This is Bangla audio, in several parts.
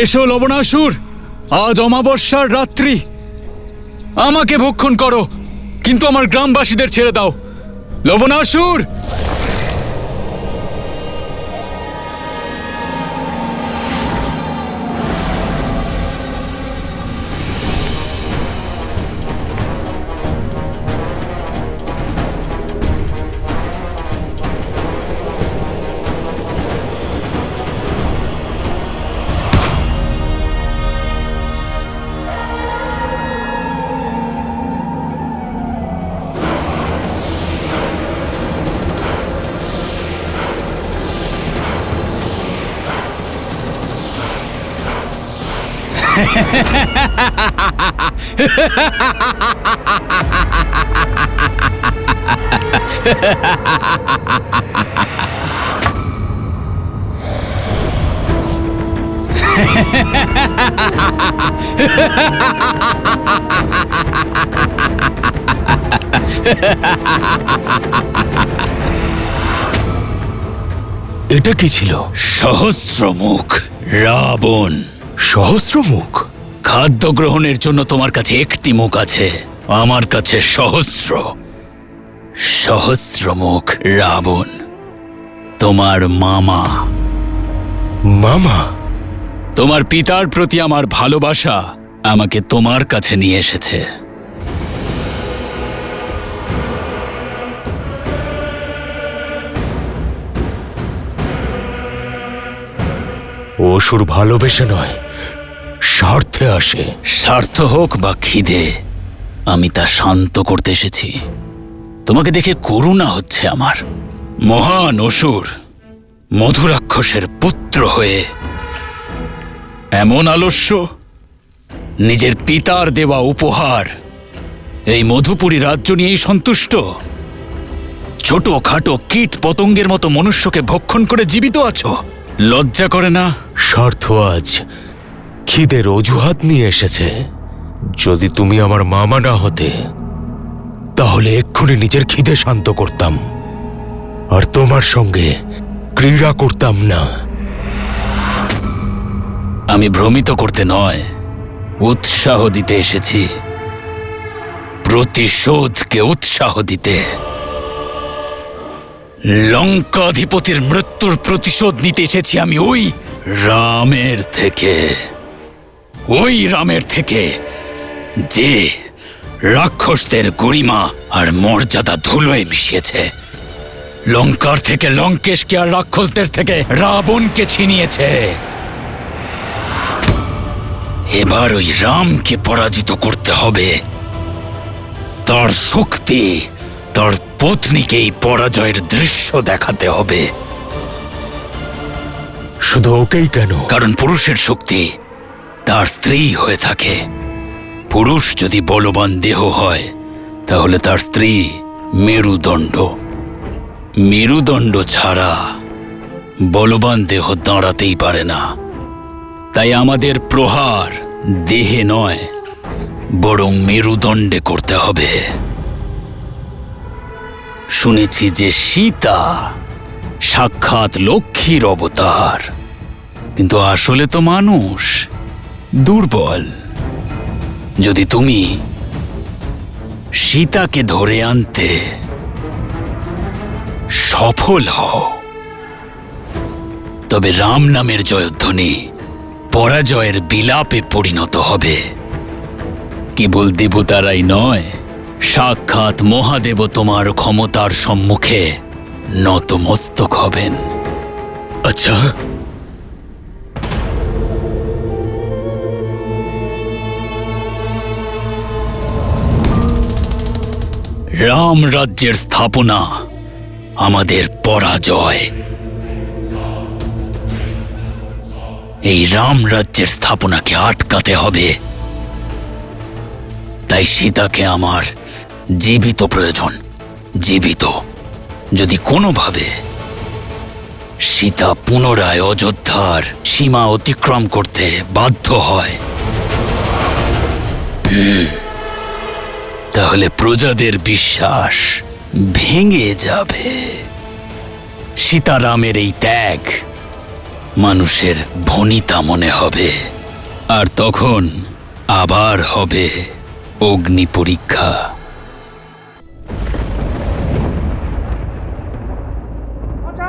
এসো লবণাসুর, আজ অমাবস্যার রাত্রি। আমাকে ভক্ষণ করো, কিন্তু আমার গ্রামবাসীদের ছেড়ে দাও। লবণাসুর! এটা কি ছিল? সহস্রমুখ রাবণ। সহস্রমুখ? খাদ্য গ্রহণের জন্য তোমার কাছে একটি মুখ আছে, আমার কাছে সহস্র। সহস্রমুখ রাবণ তোমার মামা। মামা? তোমার পিতার প্রতি আমার ভালোবাসা আমাকে তোমার কাছে নিয়ে এসেছে। অসুর ভালোবেসে নয়, স্বার্থে আসে। স্বার্থ হোক বা খিদে, আমি তা শান্ত করতে এসেছি। তোমাকে দেখে করুণা হচ্ছে আমার। মহান অসুর, মধুরাক্ষসের পুত্র হয়ে এমন আলস্য, নিজের পিতার দেওয়া উপহার এই মধুপুরী রাজ্য নিয়েই সন্তুষ্ট। ছোটখাটো কীট পতঙ্গের মতো মনুষ্যকে ভক্ষণ করে জীবিত আছো, লজ্জা করে না? স্বার্থ আজ খিদের অজুহাত নিয়ে এসেছে। যদি তুমি আমার মামা না হতে, তাহলে এক্ষুনি নিজের খিদে শান্ত করতাম, আর তোমার সঙ্গে ক্রীড়া করতাম না। আমি ভ্রমিত করতে নয়, উৎসাহ দিতে এসেছি। প্রতিশোধকে উৎসাহ দিতে। লঙ্কাধিপতির মৃত্যুর প্রতিশোধ নিতে এসেছি আমি ওই রামের থেকে। ওই রামের থেকে যে রাক্ষসদের গরিমা আর মর্যাদা ধুলোয় মিশিয়েছে। লঙ্কার থেকে লঙ্কেশকে আর রাক্ষসদের থেকে রাবণকে ছিনিয়েছে। এবার ওই রামকে পরাজিত করতে হবে। তার শক্তি, তার পত্নীকেই পরাজয়ের দৃশ্য দেখাতে হবে। শুধু ওকেই কেন? কারণ পুরুষের শক্তি তার স্ত্রী হয়ে থাকে। পুরুষ যদি বলবান দেহ হয়, তাহলে তার স্ত্রী মেরুদণ্ড। মেরুদণ্ড ছাড়া বলবান দেহ দাঁড়াতেই পারে না। তাই আমাদের প্রহার দেহে নয়, বরং মেরুদণ্ডে করতে হবে। শুনেছি যে সীতা সাক্ষাৎ লক্ষ্মীর অবতার, কিন্তু আসলে তো মানুষ, দুর্বল। যদি তুমি সীতাকে ধরে আনতে সফল হও, তবে রাম নামের জয়ধ্বনি পরাজয়ের বিলাপে পরিণত হবে। কেবল দেবতারাই নয়, সাক্ষাৎ মহাদেব তোমার ক্ষমতার সম্মুখে নতমস্তক হবেন। আচ্ছা, রাম রাজ্যের স্থাপনা আমাদের পরাজয়। এই রাম রাজ্যের স্থাপনাকে আটকাতে হবে। তাই সীতাকে আমার জীবিত প্রয়োজন, জীবিত। যদি কোনোভাবে সীতা পুনরায় অযোধ্যার সীমা অতিক্রম করতে বাধ্য হয়, তাহলে প্রজাদের বিশ্বাস ভেঙে যাবে। সীতারামের এই ত্যাগ মানুষের ভনিতা মনে হবে, আর তখন আবার হবে অগ্নি পরীক্ষা।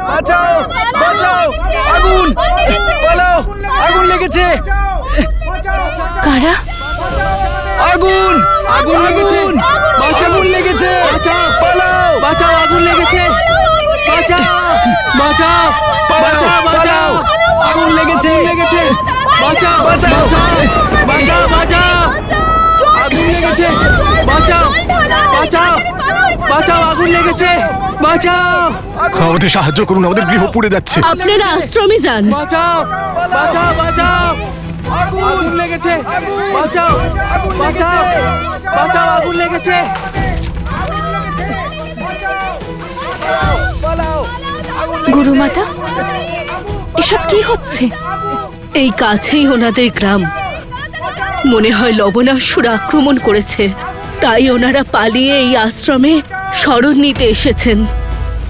বাঁচাও, বাঁচাও, আগুন, পালাও, আগুন লেগেছে। কারা? আগুন, আগুন লেগেছে, আগুন লেগেছে, পালাও, বাঁচাও, আগুন লেগেছে, বাঁচাও, বাঁচাও, বাঁচাও, বাঁচাও, আগুন লেগেছে, বাঁচাও, বাঁচাও, বাঁচাও, বাঁচাও, আগুন লেগেছে, বাঁচাও, বাঁচাও, বাঁচাও, আগুন লেগেছে, বাঁচাও, আমাদের সাহায্য করুন, আমাদের গৃহ পুড়ে যাচ্ছে। আপনারা আশ্রমে যান। বাঁচাও, বাঁচাও, বাঁচাও, আগুন লেগেছে, বাঁচাও, বাঁচাও, বাঁচাও, আগুন লেগেছে, গুরুমাতা, এসব কি হচ্ছে? এই কাছেই ওনাদের গ্রাম। মনে হয় লবণাসুর আক্রমণ করেছে, তাই ওনারা পালিয়ে এই আশ্রমে শরণ নিতে এসেছেন।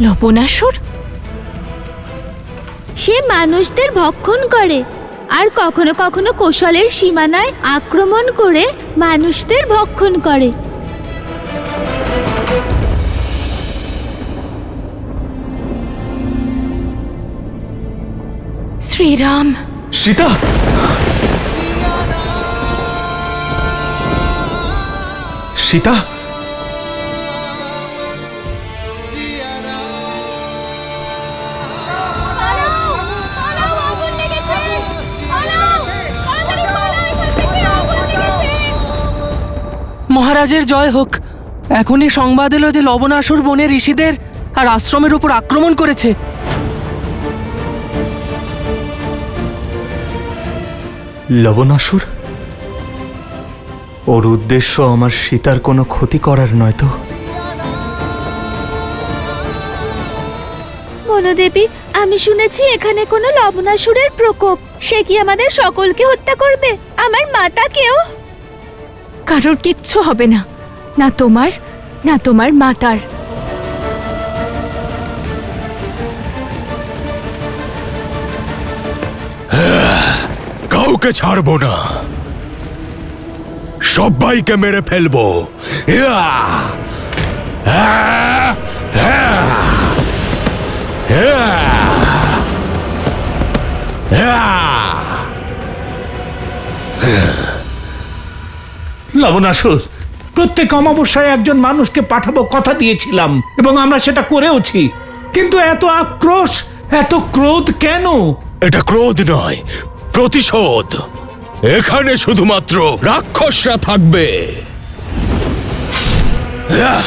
লবণাসুর? সে মানুষদের ভক্ষণ করে আর কখনো কখনো কৌশলের সীমানায় আক্রমণ করে মানুষদের ভক্ষণ করে। শ্রীরাম! সীতা, সীতা, মহারাজের জয় হোক। এখনই সংবাদ এলো যে লবণাসুর বনের ঋষিদের আর আশ্রমের উপর আক্রমণ করেছে। লবণাসুর? ওর উদ্দেশ্য আমার সীতার কোনো ক্ষতি করার নয় তো? বনদেবী, আমি শুনেছি এখানে কোনো লবণাসুরের প্রকোপ। সে কি আমাদের সকলকে হত্যা করবে, আমার মাতাকেও? কারোর কিচ্ছু হবে না, না তোমার না তোমার মাতার। কাউকে ছাড়বো না, সবাইকে মেরে ফেলবো। ইয়া! আহ! আহ! লবণাসুর, প্রত্যেক অমাবস্যায় একজন মানুষকে পাঠাবো কথা দিয়েছিলাম এবং আমরা সেটা করেওছি, কিন্তু এত আক্রোশ, এত ক্রোধ কেন? এটা ক্রোধ নয়, প্রতিশোধ। এখানে শুধুমাত্র রাক্ষসরা থাকবে। আহ!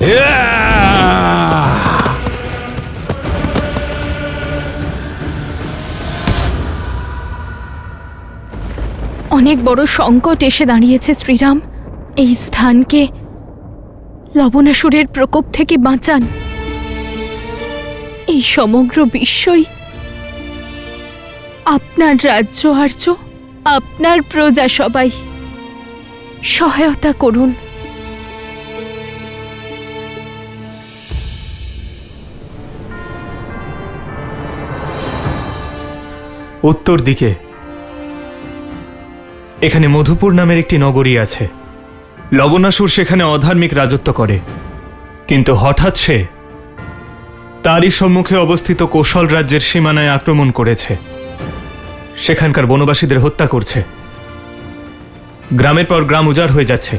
আহ! অনেক বড় সংকট এসে দাঁড়িয়েছে শ্রীরাম। এই স্থানকে লবণাসুরের প্রকোপ থেকে বাঁচান। এই সমগ্র বিশ্বই আপনার রাজ্য আর্য, আপনার প্রজা সবাই সহায়তা করুন। উত্তর দিকে এখানে মধুপুর নামের একটি নগরী আছে। লবণাসুর সেখানে অধার্মিক রাজত্ব করে, কিন্তু হঠাৎ সে তারই সম্মুখে অবস্থিত কৌশল রাজ্যের সীমানায় আক্রমণ করেছে। সেখানকার বনবাসীদের হত্যা করছে। গ্রামের পর গ্রাম উজাড় হয়ে যাচ্ছে।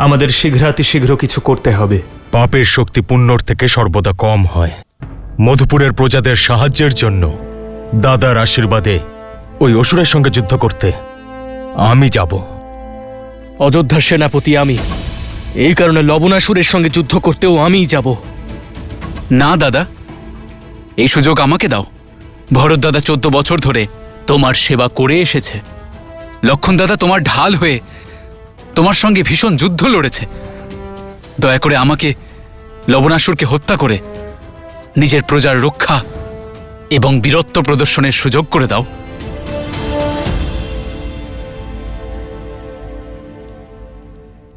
আমাদের শীঘ্রাতিশীঘ্র কিছু করতে হবে। পাপের শক্তি পুণ্যর থেকে সর্বদা কম হয়। মধুপুরের প্রজাদের সাহায্যের জন্য দাদার আশীর্বাদে ওই অসুরের সঙ্গে যুদ্ধ করতে আমি যাব। অযোধ্যার সেনাপতি আমি, এই কারণে লবণাসুরের সঙ্গে যুদ্ধ করতেও আমিই যাব। না দাদা, এই সুযোগ আমাকে দাও। ভরত দাদা 14 বছর ধরে তোমার সেবা করে এসেছে। লক্ষণ দাদা তোমার ঢাল হয়ে তোমার সঙ্গে ভীষণ যুদ্ধ লড়েছে। দয়া করে আমাকে লবণাসুরকে হত্যা করে নিজের প্রজার রক্ষা এবং বীরত্ব প্রদর্শনের সুযোগ করে দাও।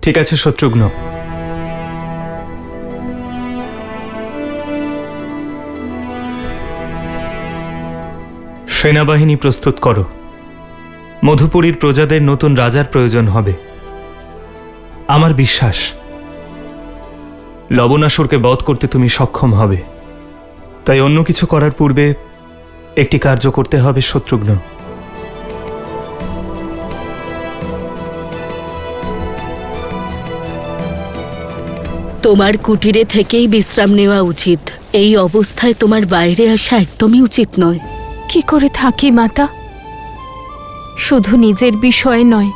ঠিক আছে শত্রুঘ্ন, সেনাবাহিনী প্রস্তুত করো। মধুপুরীর প্রজাদের নতুন রাজার প্রয়োজন হবে। আমার বিশ্বাস লবণাসুরকে বধ করতে তুমি সক্ষম হবে। তাই অন্য কিছু করার পূর্বে একটি কার্য করতে হবে শত্রুঘ্ন। তোমার কুটিরে থেকেই বিশ্রাম নেওয়া উচিত। এই অবস্থায় তোমার বাইরে আসা একদমই উচিত নয়। কি করে থাকি মাতা? শুধু নিজের বিষয় নয়,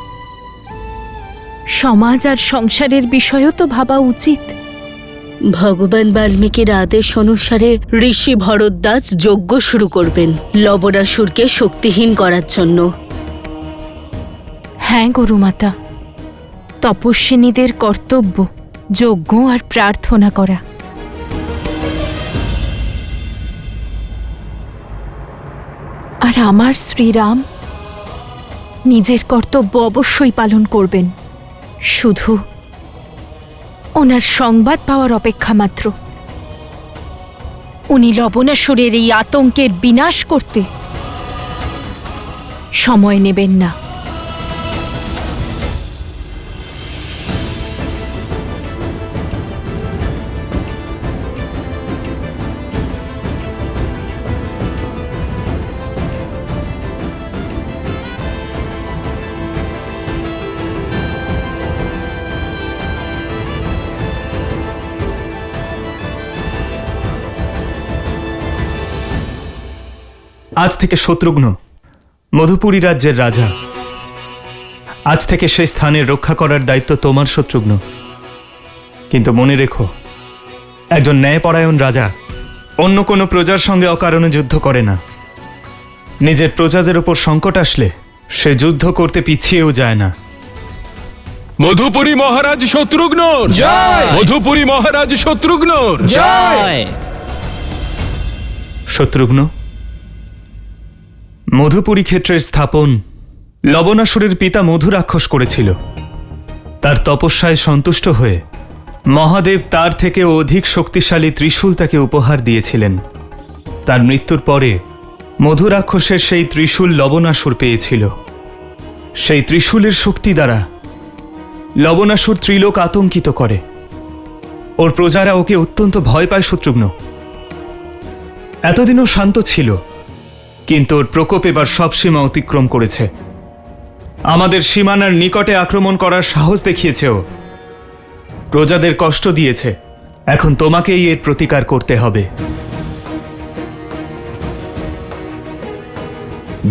সমাজ আর সংসারের বিষয়ও তো ভাবা উচিত। ভগবান বাল্মীকির আদেশ অনুসারে ঋষি ভরদ্বাজ যজ্ঞ শুরু করবেন লবণাসুরকে শক্তিহীন করার জন্য। হ্যাঁ গুরুমাতা, তপস্বিনীদের কর্তব্য যজ্ঞ আর প্রার্থনা করা। আর আমার শ্রীরাম নিজের কর্তব্য অবশ্যই পালন করবেন, শুধু ওনার সংবাদ পাওয়ার অপেক্ষা মাত্র। উনি লবণাসুরের এই আতঙ্কের বিনাশ করতে সময় নেবেন না। আজ থেকে শত্রুঘ্ন মধুপুরী রাজ্যের রাজা। আজ থেকে সেই স্থানের রক্ষা করার দায়িত্ব তোমার শত্রুঘ্ন। কিন্তু মনে রেখো, একজন ন্যায়পরায়ণ রাজা অন্য কোনো প্রজার সঙ্গে অকারণে যুদ্ধ করে না। নিজের প্রজাদের উপর সংকট আসলে সে যুদ্ধ করতে পিছিয়েও যায় না। মধুপুরী মহারাজ শত্রুঘ্ন জয়! মধুপুরী মহারাজ শত্রুঘ্ন জয়! শত্রুঘ্ন, মধুপুরী ক্ষেত্রের স্থাপন লবণাসুরের পিতা মধু রাক্ষস করেছিল। তার তপস্যায় সন্তুষ্ট হয়ে মহাদেব তার থেকে অধিক শক্তিশালী ত্রিশূল তাকে উপহার দিয়েছিলেন। তার মৃত্যুর পরে মধু রাক্ষসের সেই ত্রিশূল লবণাসুর পেয়েছিল। সেই ত্রিশূলের শক্তি দ্বারা লবণাসুর ত্রিলোক আতঙ্কিত করে। ওর প্রজারা ওকে অত্যন্ত ভয় পায় শত্রুঘ্ন। এতদিনও শান্ত ছিল, কিন্তু ওর প্রকোপ এবার সব সীমা অতিক্রম করেছে। আমাদের সীমানার নিকটে আক্রমণ করার সাহস দেখিয়েছে ও। প্রজাদের কষ্ট দিয়েছে। এখন তোমাকেই এর প্রতিকার করতে হবে।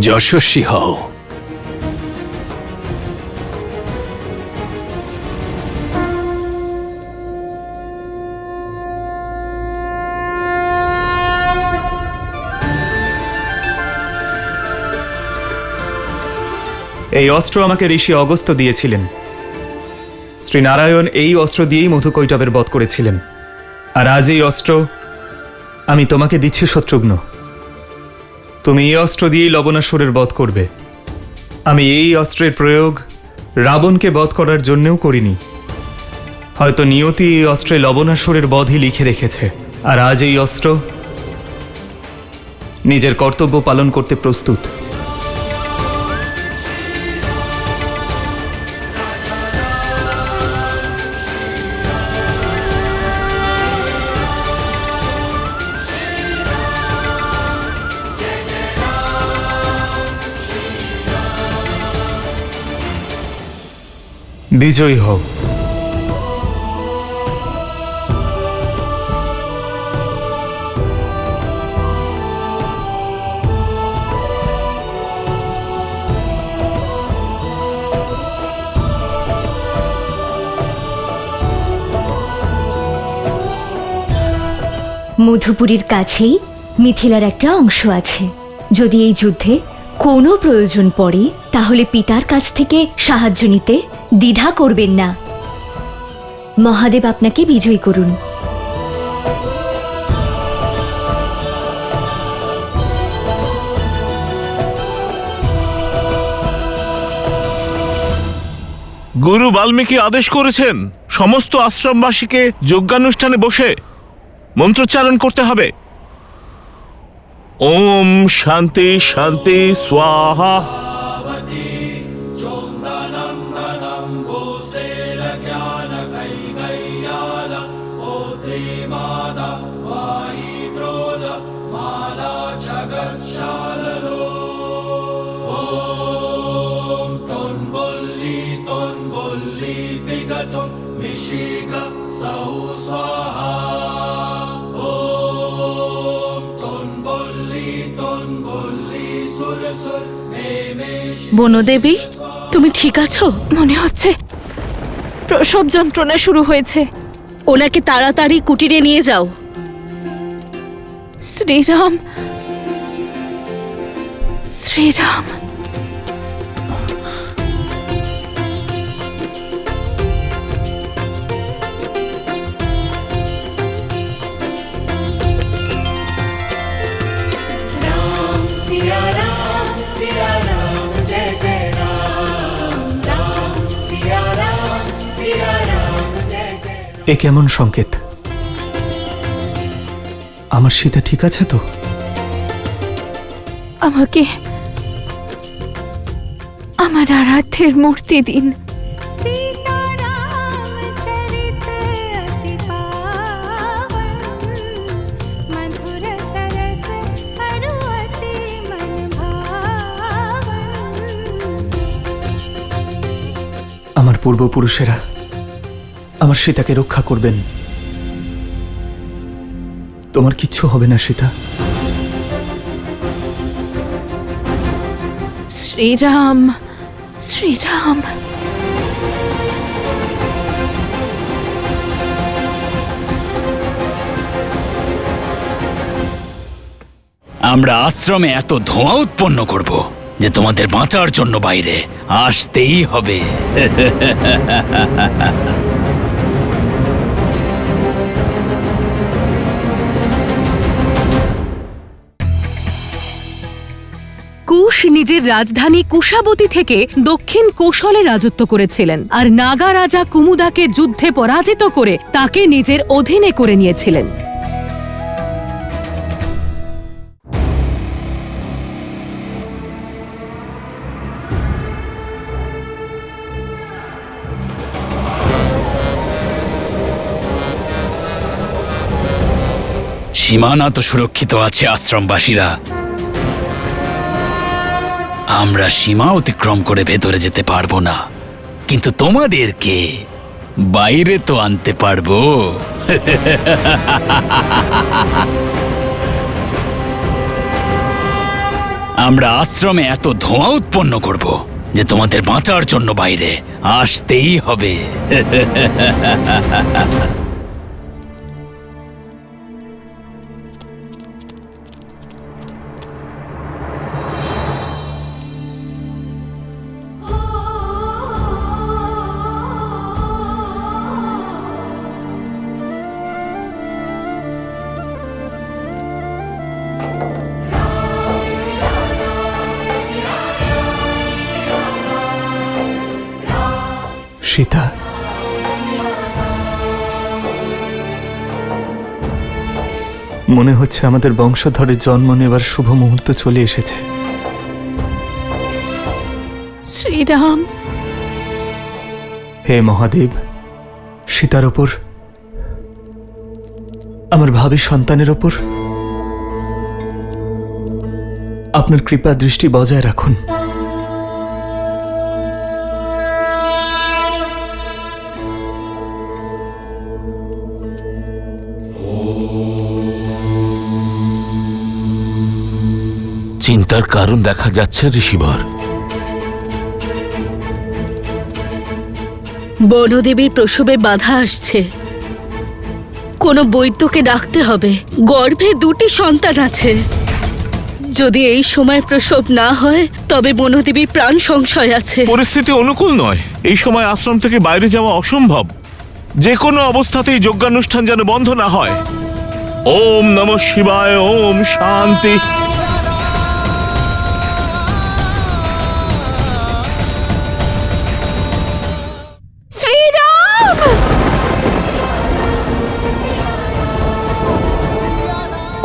যশস্বী হও। এই অস্ত্র আমাকে ঋষি অগস্ত্য দিয়েছিলেন। শ্রীনারায়ণ এই অস্ত্র দিয়েই মধুকৈটবের বধ করেছিলেন। আর আজ এই অস্ত্র আমি তোমাকে দিচ্ছি শত্রুঘ্ন। তুমি এই অস্ত্র দিয়েই লবণাসুরের বধ করবে। আমি এই অস্ত্রের প্রয়োগ রাবণকে বধ করার জন্যও করিনি। হয়তো নিয়তি এই অস্ত্রে লবণাসুরের বধই লিখে রেখেছে। আর আজ এই অস্ত্র নিজের কর্তব্য পালন করতে প্রস্তুত। বিজয়ী হও। মধুপুরীর কাছেই মিথিলার একটা অংশ আছে। যদি এই যুদ্ধে কোনো প্রয়োজন পড়ে তাহলে পিতার কাছ থেকে সাহায্য নিতে দ্বিধা করবেন না। মহাদেব আপনাকে বিজয়ী করুন। গুরু বাল্মীকি আদেশ করেছেন সমস্ত আশ্রমবাসীকে যজ্ঞানুষ্ঠানে বসে মন্ত্রোচ্চারণ করতে হবে। ওম শান্তি শান্তি স্বাহা। বনদেবী, তুমি ঠিক আছো? মনে হচ্ছে প্রসব যন্ত্রণা শুরু হয়েছে। ওনাকে তাড়াতাড়ি কুটিরে নিয়ে যাও। শ্রীরাম, শ্রীরাম। এ কেমন সংকেত? আমার সীতা ঠিক আছে তো? আমাকে আমার আরাধ্যের মূর্তি দিন। আমার পূর্বপুরুষেরা আমার সীতাকে রক্ষা করবেন। তোমার কিচ্ছু হবে না সীতা। শ্রীরাম, শ্রীরাম। আমরা আশ্রমে এত ধোঁয়া উৎপন্ন করব যে তোমাদের বাঁচার জন্য বাইরে আসতেই হবে। কুশ নিজের রাজধানী কুশাবতী থেকে দক্ষিণ কৌশলে রাজত্ব করেছিলেন আর নাগা রাজা কুমুদাকে যুদ্ধে পরাজিত করে তাকে নিজের অধীনে করে নিয়েছিলেন। সীমানা তো সুরক্ষিত আছে আশ্রমবাসীরা। আমরা সীমা অতিক্রম করে ভেতরে যেতে পারবো না, কিন্তু তোমাদেরকে বাইরে তো আনতে পারবো। আমরা আশ্রমে এত ধোঁয়া উৎপন্ন করব যে তোমাদের বাঁচার জন্য বাইরে আসতেই হবে। সীতা, মনে হচ্ছে আমাদের বংশধরের জন্ম নেবার শুভ মুহূর্ত চলে এসেছে। শ্রীরাম। হে মহাদেব, সীতার ওপর, আমার ভাবী সন্তানের ওপর আপনার কৃপা দৃষ্টি বজায় রাখুন। চিন্তার কারণ দেখা যাচ্ছে ঋষিবর। বনদেবীর প্রসবে বাধা আসছে। কোনো বৈদ্যকে ডাকতে হবে। গর্ভে 2টি সন্তান আছে। যদি এই সময় প্রসব না হয় তবে বনদেবীর প্রাণ সংশয় আছে। পরিস্থিতি অনুকূল নয়। এই সময় আশ্রম থেকে বাইরে যাওয়া অসম্ভব। যে কোনো অবস্থাতেই যজ্ঞানুষ্ঠান যেন বন্ধ না হয়। ওম নমঃ শিবায়। ওম শান্তি। শ্রীরাম।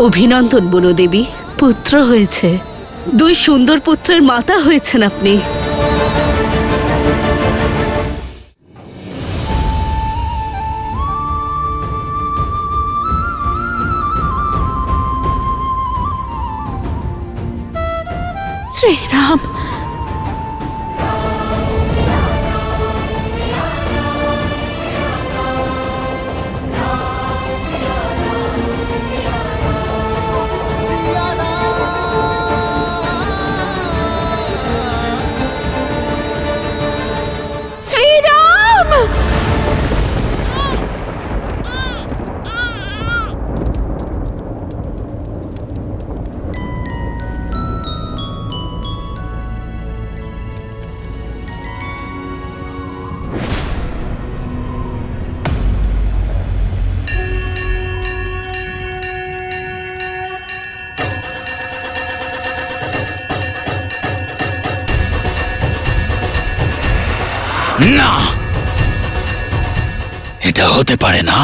অভিনন্দন বনদেবী। পুত্র হয়েছে। 2 সুন্দর পুত্রের মাতা হয়েছেন আপনি। শ্রীরাম, শ্রীরাম! না, এটা হতে পারে না।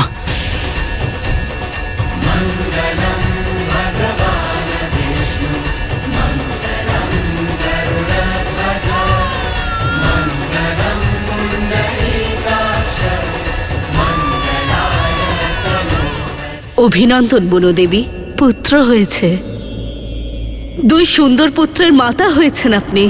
অভিনন্দন বনদেবী, পুত্র হয়েছে। 2 সুন্দর পুত্রের মাতা হয়েছেন আপনি।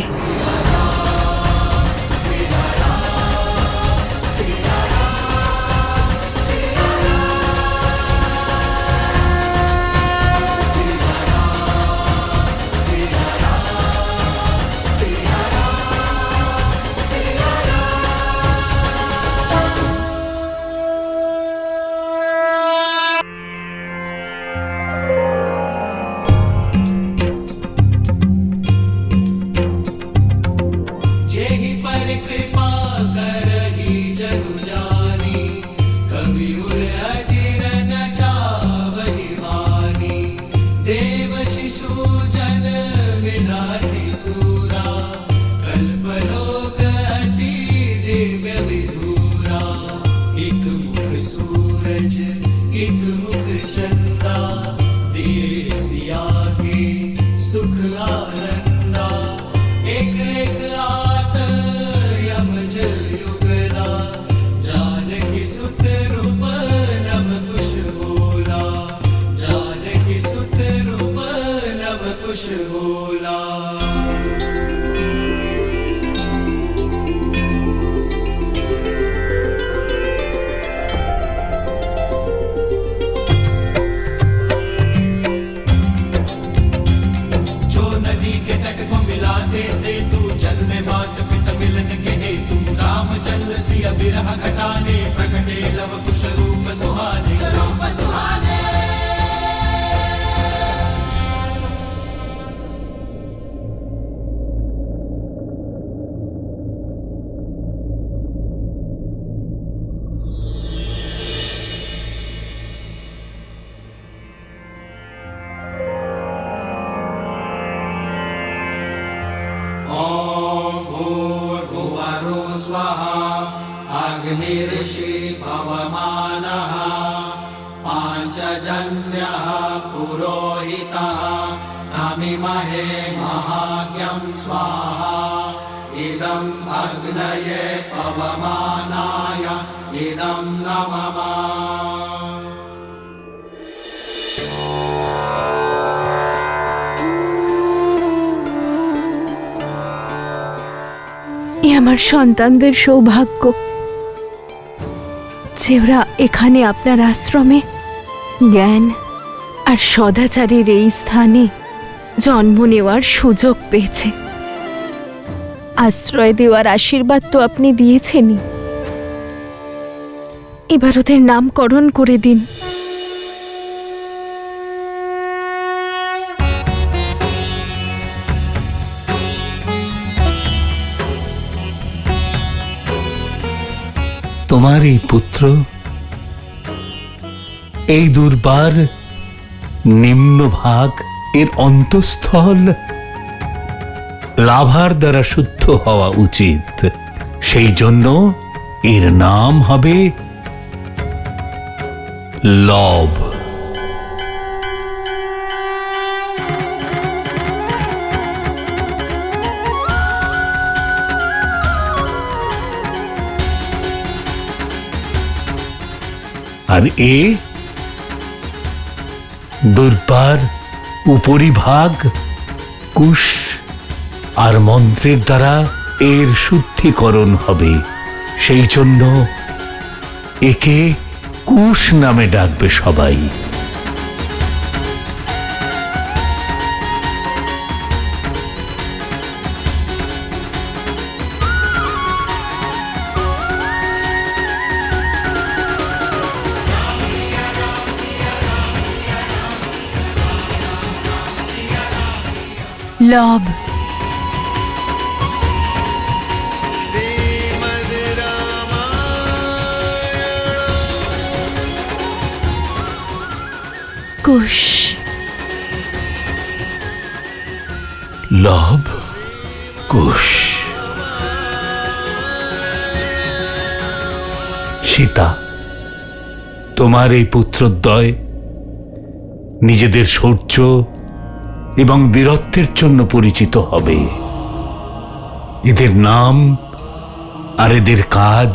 अग्निर्षि पवमानः पाञ्चजन्यः पुरोहितः नमिमहे महाज्ञं स्वाहा इदम् अग्नये पवमानाय इदं नमः। এ আমার সন্তানদের সৌভাগ্য যে ওরা এখানে আপনার আশ্রমে জ্ঞান আর সদাচারের এই স্থানে জন্ম নেওয়ার সুযোগ পেয়েছে। আশ্রয় দেওয়ার আশীর্বাদ তো আপনি দিয়েছেনই, এবার ওদের নামকরণ করে দিন। তোমার এই পুত্র এই দুর্বার নিম্নভাগ এর অন্তঃস্থল লাভার দ্বারা শুদ্ধ হওয়া উচিত। সেই জন্য এর নাম হবে লব। আর এ দুর্বার উপরিভাগ কুশ, আর মন্ত্রের দ্বারা এর শুদ্ধিকরণ হবে। সেই জন্য একে কুশ নামে ডাকবে সবাই। লব, কুশ, লব, কুশ। সীতা, তোমার এই পুত্রদ্বয় নিজেদের শৌর্য এবং বীরত্বের জন্য পরিচিত হবে। এদের নাম আর এদের কাজ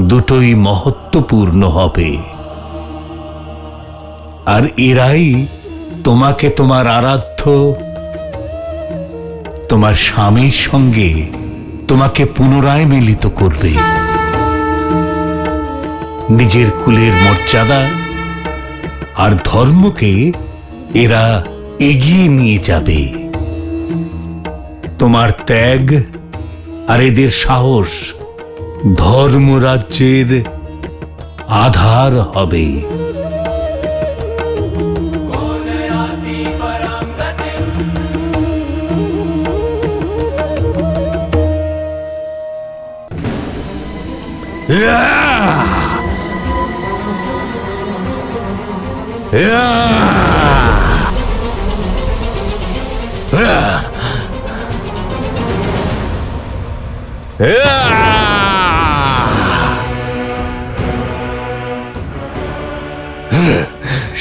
দুটোই মহত্বপূর্ণ হবে। আর এরাই তোমাকে তোমার আরাধ্য, তোমার স্বামীর সঙ্গে তোমাকে পুনরায় মিলিত করবে। নিজের কুলের মর্যাদা আর ধর্মকে এরা এগিয়ে নিয়ে যাবে। তোমার ত্যাগ আর এদের সাহস ধর্মরাজ্যের আধার হবে।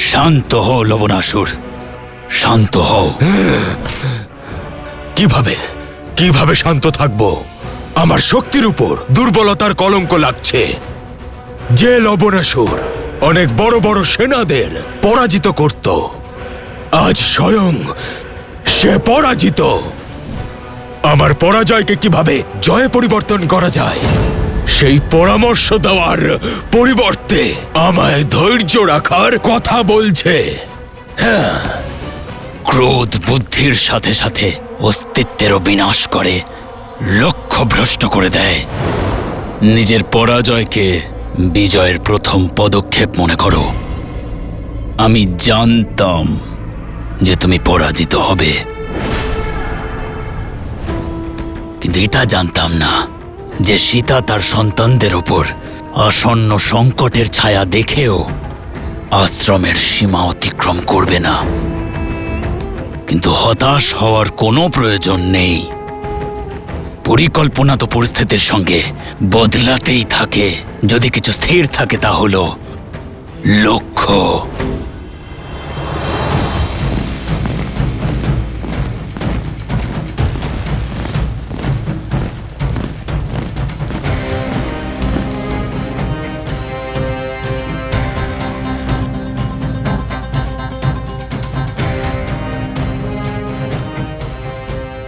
শান্ত হও লবণাসুর, শান্ত হও। কিভাবে কিভাবে শান্ত থাকবো? আমার শক্তির উপর দুর্বলতার কলঙ্ক লাগছে। যে লবণাসুর অনেক বড় বড় সেনাদের পরাজিত করত, আজ স্বয়ং সে পরাজিত। আমার পরাজয়কে কিভাবে জয়ে পরিবর্তন করা যায়, সেই পরামর্শ দেওয়ার পরিবর্তে আমায় ধৈর্য রাখার কথা বলছে। হ্যাঁ, ক্রোধ বুদ্ধির সাথে সাথে অস্তিত্বেরও বিনাশ করে, লক্ষ্য ভ্রষ্ট করে দেয়। নিজের পরাজয়কে বিজয়ের প্রথম পদক্ষেপ মনে করো। আমি জানতাম যে তুমি পরাজিত হবে, কিন্তু এটা জানতাম না যে সীতা তার সন্তানদের ওপর আসন্ন সংকটের ছায়া দেখেও আশ্রমের সীমা অতিক্রম করবে না। কিন্তু হতাশ হওয়ার কোনো প্রয়োজন নেই। পরিকল্পনা তো পরিস্থিতির সঙ্গে বদলাতেই থাকে। যদি কিছু স্থির থাকে তা হলো লক্ষ্য।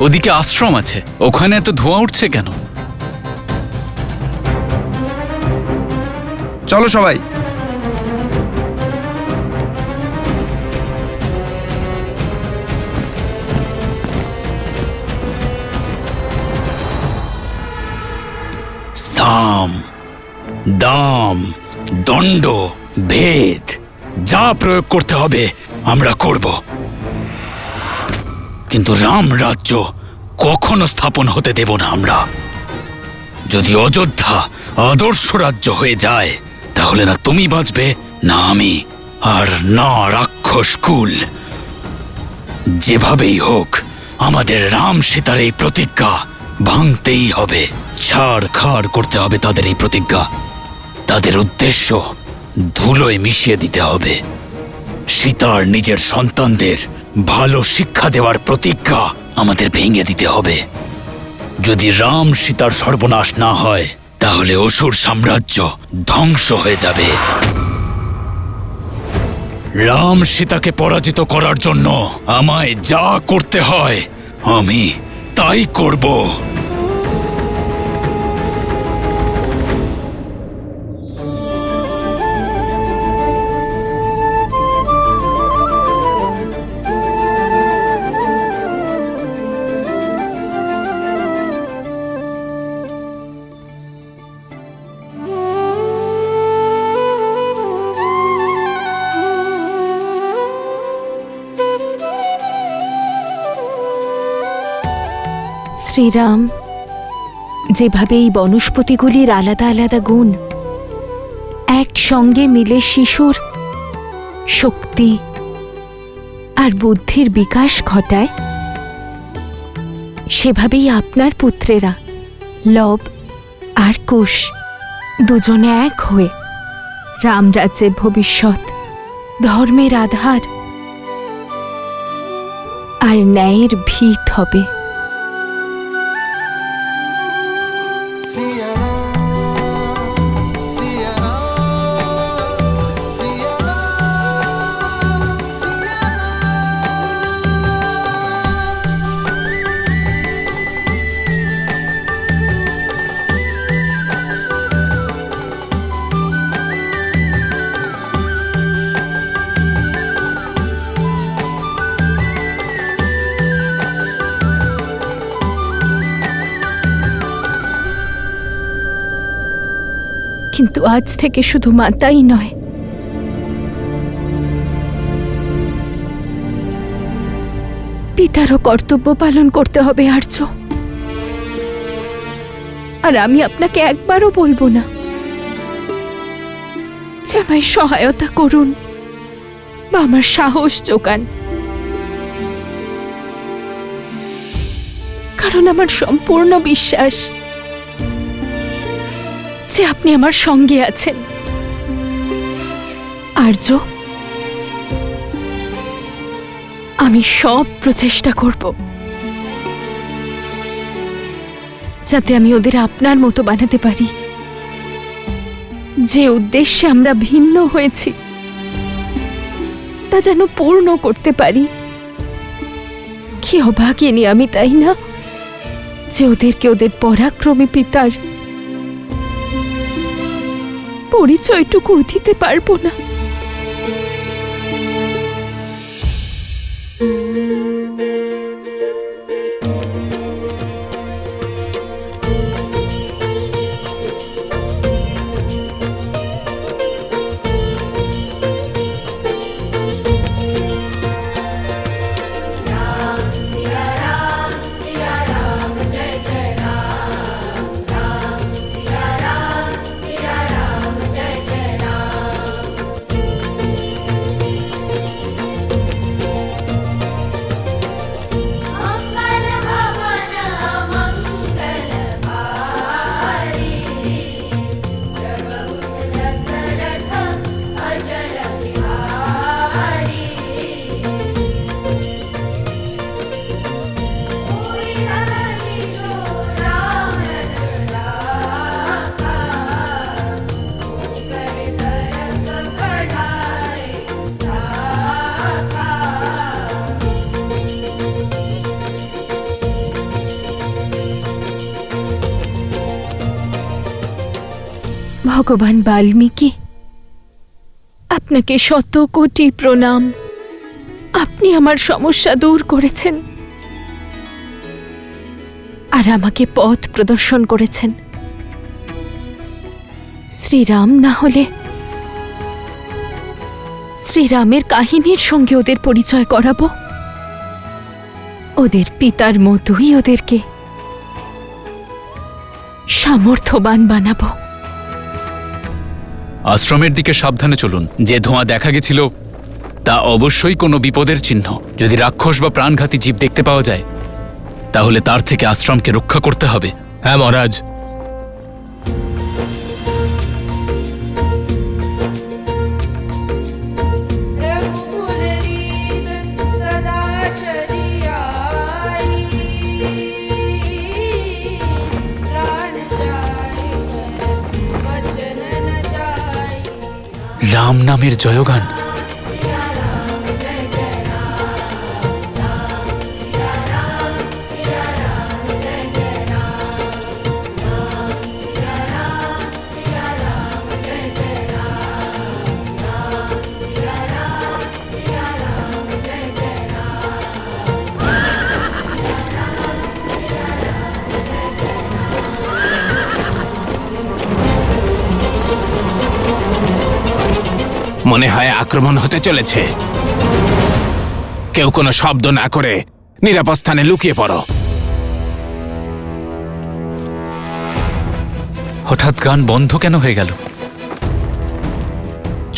ওদিকে আশ্রম আছে, ওখানে এত ধোঁয়া উঠছে কেন? চলো সবাই। সাম, দাম, দণ্ড, ভেদ যা প্রয়োগ করতে হবে আমরা করব, কিন্তু রাম রাজ্য কখনো স্থাপন হতে দেব না আমরা। যদি অযোধ্যা আদর্শ রাজ্য হয়ে যায়, তাহলে না তুমি বাঁচবে, না আমি, আর না রাক্ষস কুল। যেভাবেই হোক আমাদের রাম সীতার এই প্রতিজ্ঞা ভাঙতেই হবে। ছাড় খাড় করতে হবে তাদের এই প্রতিজ্ঞা। তাদের উদ্দেশ্য ধুলোয় মিশিয়ে দিতে হবে। সীতার নিজের সন্তানদের ভালো শিক্ষা দেওয়ার প্রতিজ্ঞা আমাদের ভেঙে দিতে হবে। যদি রাম সীতার সর্বনাশ না হয়, তাহলে অসুর সাম্রাজ্য ধ্বংস হয়ে যাবে। রাম সীতাকে পরাজিত করার জন্য আমায় যা করতে হয় আমি তাই করব। শ্রীরাম, যেভাবে এই বনস্পতিগুলির আলাদা আলাদা গুণ একসঙ্গে মিলে শিশুর শক্তি আর বুদ্ধির বিকাশ ঘটায়, সেভাবেই আপনার পুত্রেরা লব আর কুশ দুজনে এক হয়ে রামরাজ্যের ভবিষ্যৎ, ধর্মের আধার আর ন্যায়ের ভিত হবে। কিন্তু আজ থেকে শুধু মাতাই নয়, পিতারও কর্তব্য পালন করতে হবে আর্য। আর আমি আপনাকে একবারও বলবো না যে আমায় সহায়তা করুন বা আমার সাহস যোগান, কারণ আমার সম্পূর্ণ বিশ্বাস যে আপনি আমার সঙ্গে আছেন। আর্য, আমি সব প্রচেষ্টা করব যাতে আমি ওদের আপনার মতো বানাতে পারি। যে উদ্দেশ্যে আমরা ভিন্ন হয়েছি তা যেন পূর্ণ করতে পারি। কি অভাগিনী আমি, তাই না, যে ওদেরকে ওদের পরাক্রমী পিতার পরিচয়টুকু দিতে পারবো না। ভগবান বাল্মীকি, আপনাকে শত কোটি প্রণাম। আপনি আমার সমস্যা দূর করেছেন আর আমাকে পথ প্রদর্শন করেছেন। শ্রীরাম না হলে শ্রীরামের কাহিনীর সঙ্গে ওদের পরিচয় করাবো, ওদের পিতার মতোই ওদেরকে সামর্থ্যবান বানাবো। আশ্রমের দিকে সাবধানে চলুন। যে ধোঁয়া দেখা গেছিল তা অবশ্যই কোনো বিপদের চিহ্ন। যদি রাক্ষস বা প্রাণঘাতী জীব দেখতে পাওয়া যায় তাহলে তার থেকে আশ্রমকে রক্ষা করতে হবে। হ্যাঁ মহারাজ। রাম নামের জয়গান। মনে হয় আক্রমণ হতে চলেছে। কেউ কোনো শব্দ না করে নিরাপদ স্থানে লুকিয়ে পড়ো। হঠাৎ গান বন্ধ কেন হয়ে গেল?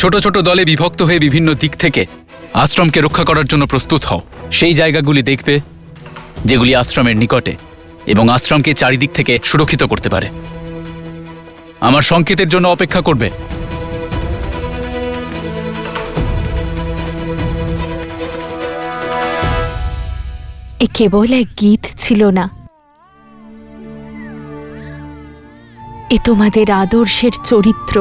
ছোট ছোট দলে বিভক্ত হয়ে বিভিন্ন দিক থেকে আশ্রমকে রক্ষা করার জন্য প্রস্তুত হও। সেই জায়গাগুলি দেখবে যেগুলি আশ্রমের নিকটে এবং আশ্রমকে চারিদিক থেকে সুরক্ষিত করতে পারে। আমার সংকেতের জন্য অপেক্ষা করবে। এ কেবল এক গীত ছিল না, এ তোমাদের আদর্শের চরিত্র।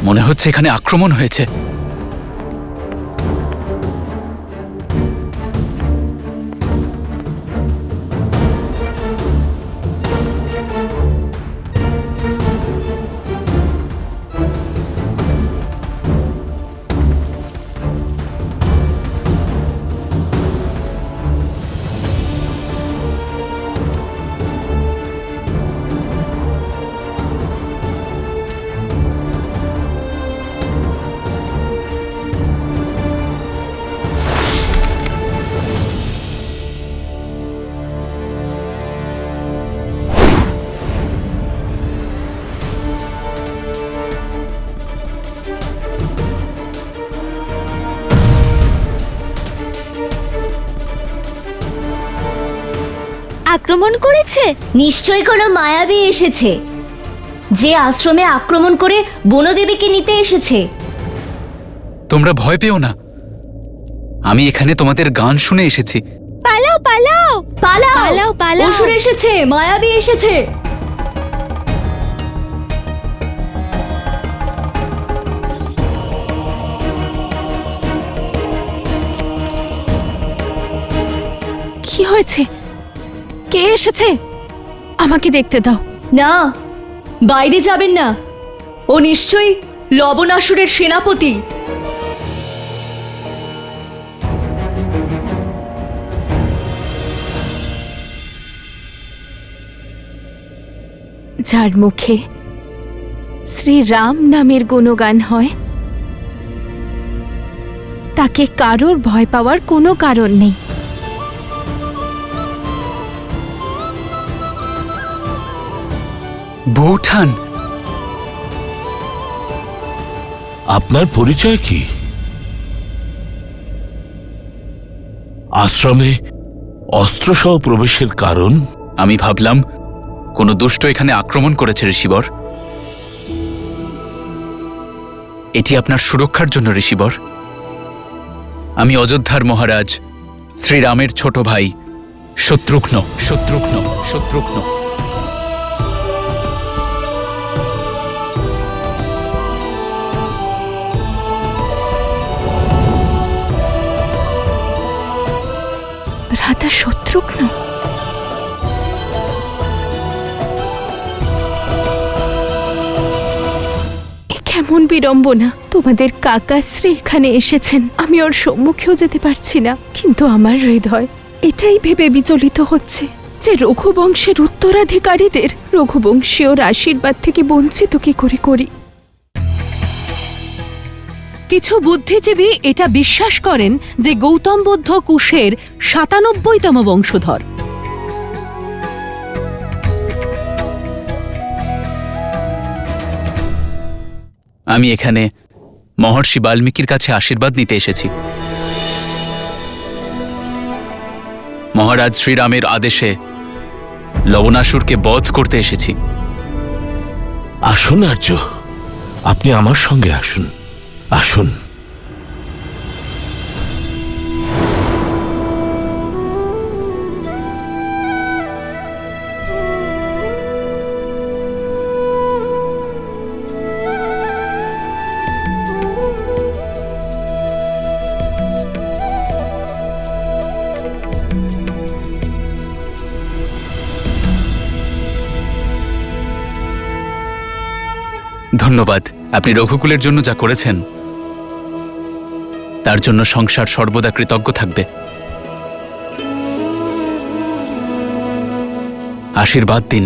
মনে হচ্ছে এখানে আক্রমণ হয়েছে। আক্রমণ করেছে? নিশ্চয়ই কোনো মায়াবী এসেছে, যে আশ্রমে আক্রমণ করে বনদেবীকে নিতে এসেছে। তোমরা ভয় পেও না, আমি এখানে তোমাদের গান শুনে এসেছি। পালাও পালাও পালাও পালাও পালাও! অসুর এসেছে, মায়াবী এসেছে। কি হয়েছে? কে এসেছে? আমাকে দেখতে দাও। না, বাইরে যাবেন না। ও নিশ্চয়ই লবণাসুরের সেনাপতি। যার মুখে শ্রীরাম নামের গুণগান হয়, তাকে কারোর ভয় পাওয়ার কোনো কারণ নেই। বৌঠান, আপনার পরিচয় কি? আশ্রমে অস্ত্রসহ প্রবেশের কারণ? আমি ভাবলাম কোনো দুষ্ট এখানে আক্রমণ করেছে ঋষিবর। এটি আপনার সুরক্ষার জন্য ঋষিবর। আমি অযোধ্যার মহারাজ শ্রীরামের ছোট ভাই শত্রুঘ্ন। শত্রুঘ্ন শত্রুঘ্ন ভ্রাতা শত্রুঘ্ন? কেমন বিড়ম্বনা! তোমাদের কাকাশ্রী এখানে এসেছেন, আমি ওর সম্মুখেও যেতে পারছি না। কিন্তু আমার হৃদয় এটাই ভেবে বিচলিত হচ্ছে যে রঘুবংশের উত্তরাধিকারীদের রঘুবংশীয়র আশীর্বাদ থেকে বঞ্চিত কি করে করি। কিছু বুদ্ধিজীবী এটা বিশ্বাস করেন যে গৌতম বুদ্ধ কুশের ৯৭তম বংশধর। আমি এখানে মহর্ষি বাল্মীকির কাছে আশীর্বাদ নিতে এসেছি। মহারাজ শ্রীরামের আদেশে লবণাসুরকে বধ করতে এসেছি। আসুন আর্য। আপনি আমার সঙ্গে আসুন, আসুন। ধন্যবাদ। আপনি রঘুকুলের জন্য যা করেছেন তার জন্য সংসার সর্বদা কৃতজ্ঞ থাকবে। আশীর্বাদ দিন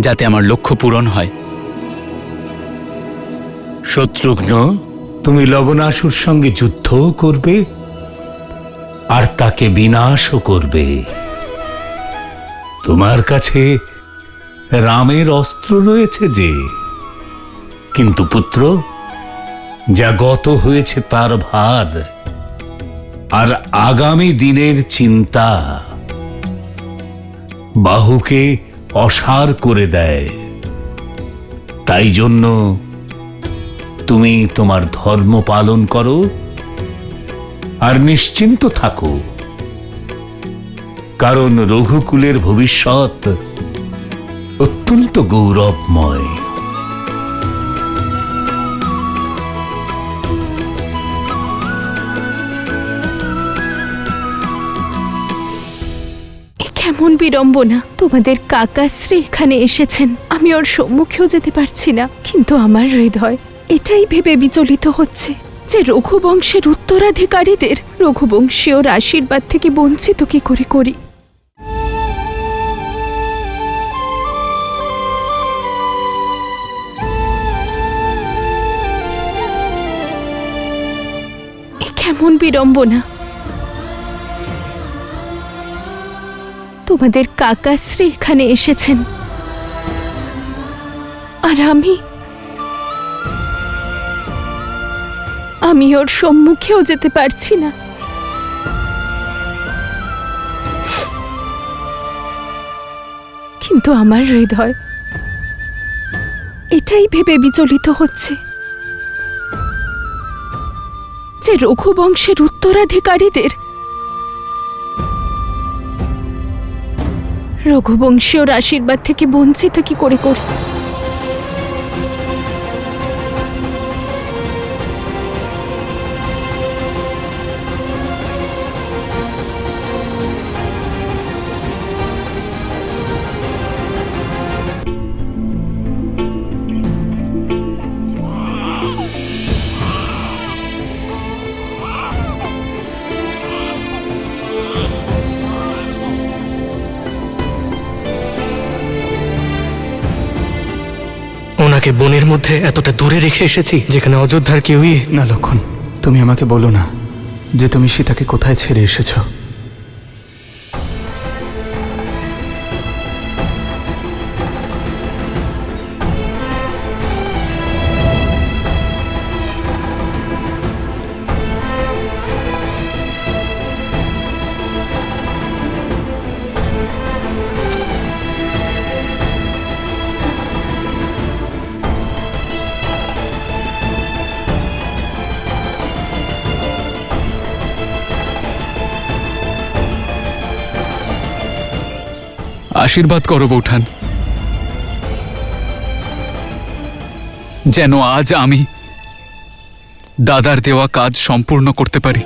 যাতে আমার লক্ষ্য পূরণ হয়। শত্রুঘ্ন, তুমি লবণাসুর সঙ্গে যুদ্ধও করবে আর তাকে বিনাশও করবে। তোমার কাছে রামের অস্ত্র রয়েছে যে, কিন্তু পুত্র, যা গত হয়েছে তার ভার আর আগামী দিনের চিন্তা বাহুকে অসার করে দেয়। তাই জন্য তুমি তোমার ধর্ম পালন করো আর নিশ্চিন্ত থাকো, কারণ রঘুকুলের ভবিষ্যৎ অত্যন্ত গৌরবময়। কেমন বিড়ম্বনা! তোমাদের কাকাশ্রী এখানে এসেছেন, আমি ওর সম্মুখেও যেতে পারছি না, কিন্তু আমার হৃদয় এটাই ভেবে বিচলিত হচ্ছে যে রঘুবংশের উত্তরাধিকারীদের রঘুবংশীয়র আশীর্বাদ থেকে বঞ্চিত কি করে করি। কেমন বিড়ম্বনা! তোমাদের কাকাশ্রী এখানে এসেছেন আর আমি ওর সম্মুখেও যেতে পারছি না। কিন্তু আমার হৃদয় এটাই ভেবে বিচলিত হচ্ছে যে রঘুবংশের উত্তরাধিকারীদের রঘুবংশীয়র আশীর্বাদ থেকে বঞ্চিত কি করে করি। ওনাকে বনের মধ্যে এতটা দূরে রেখে এসেছি যেখানে অযোধ্যার কেউই না। লক্ষণ, তুমি আমাকে বলো না যে তুমি সীতাকে কোথায় ছেড়ে এসেছো। আশীর্বাদ করো বৌঠান, যেন আজ আমি দাদার দেওয়া কাজ সম্পূর্ণ করতে পারি।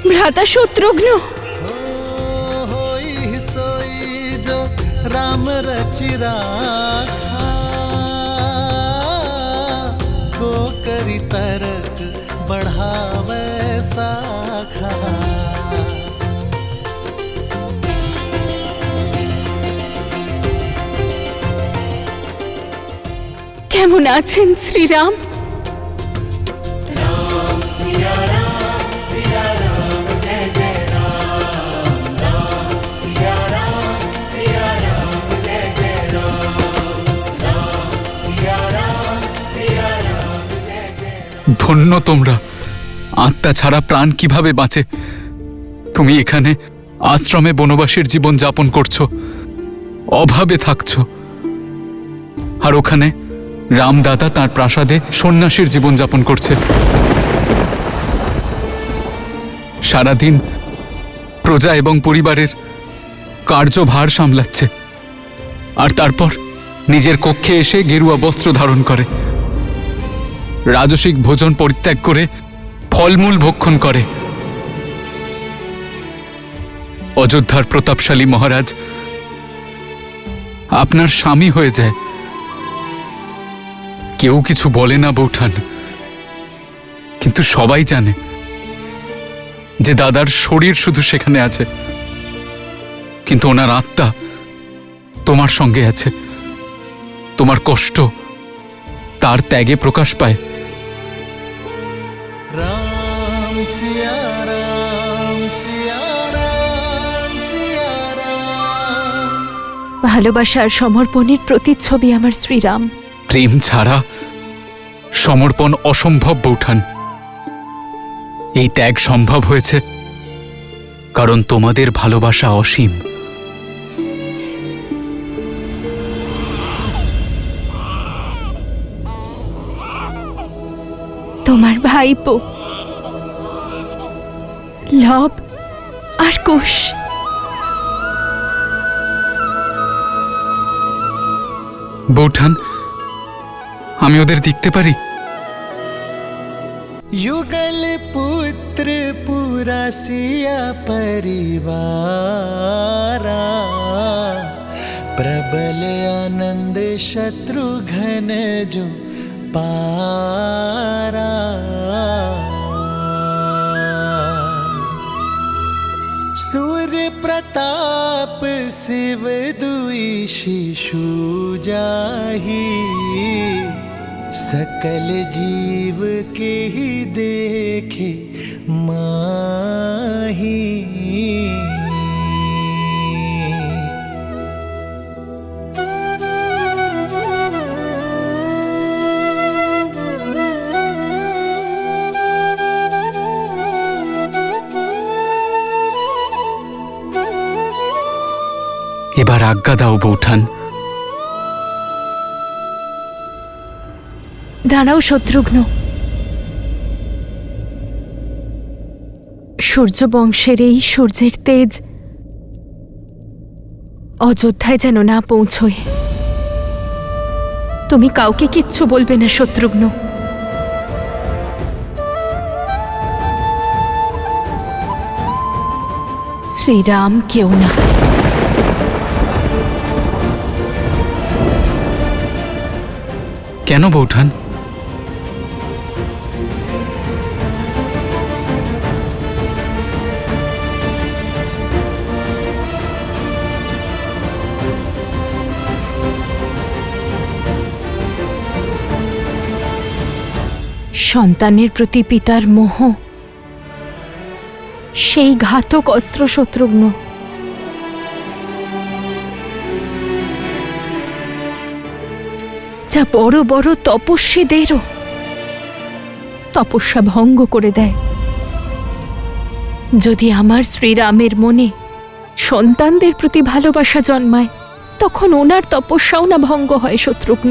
ভ্রাতা শত্রুঘ্ন, राम रचिरा को करी तरक बढ़ावे साखा। কেমন আছেন শ্রীরাম? ধন্য তোমরা। আত্মা ছাড়া প্রাণ কিভাবে বাঁচে? তুমি এখানে আশ্রমে বনবাসের জীবন যাপন করছো, অভাবে থাকছো, আর ওখানে রামদাদা তার প্রাসাদে সন্ন্যাসীর জীবন যাপন করছে। সারাদিন প্রজা এবং পরিবারের কার্যভার সামলাচ্ছে, আর তারপর নিজের কক্ষে এসে গেরুয়া বস্ত্র ধারণ করে, রাজসিক ভোজন পরিত্যাগ করে ফলমূল ভক্ষণ করে। অযোধ্যার প্রতাপশালী মহারাজ আপনার স্বামী হয়ে যায়। কেউ কিছু বলে না বৌঠান, কিন্তু সবাই জানে যে দাদার শরীর শুধু সেখানে আছে, কিন্তু ওনার আত্মা তোমার সঙ্গে আছে। তোমার কষ্ট তার ত্যাগে প্রকাশ পায়। राम सिया राम सिया राम सिया राम। ভালোবাসা আর সমর্পণের প্রতিচ্ছবি আমার শ্রীরাম। প্রেম ছাড়া সমর্পণ অসম্ভব বৌঠান। এই ত্যাগ সম্ভব হয়েছে কারণ তোমাদের ভালোবাসা অসীম। তোমার ভাইপো লব আর কুশ। বৌঠান, আমি ওদের দেখতে পারি? युगल पुत्र पूरा सिया परिवारा, प्रबल आनंद शत्रुघ्न जो पारा। सूर्य प्रताप शिव दुई शिशु जाही, सकल जीव के ही देखे माही। এবার আজ্ঞা দাও বৌঠান। দাঁড়াও শত্রুঘ্ন। সূর্য বংশের এই সূর্যের তেজ অযোধ্যায় যেন না পৌঁছয়। তুমি কাউকে কিচ্ছু বলবে না শত্রুঘ্ন। শ্রীরাম কেউ না। কেন বৌঠান? সন্তানের প্রতি পিতার মোহ সেই ঘাতক অস্ত্র শত্রুঘ্ন। যা বড় বড় তপস্বীদেরও তপস্যা ভঙ্গ করে দেয়। যদি আমার শ্রীরামের মনে সন্তানদের প্রতি ভালোবাসা জন্মায়, তখন ওনার তপস্যাও না ভঙ্গ হয় শত্রুঘ্ন।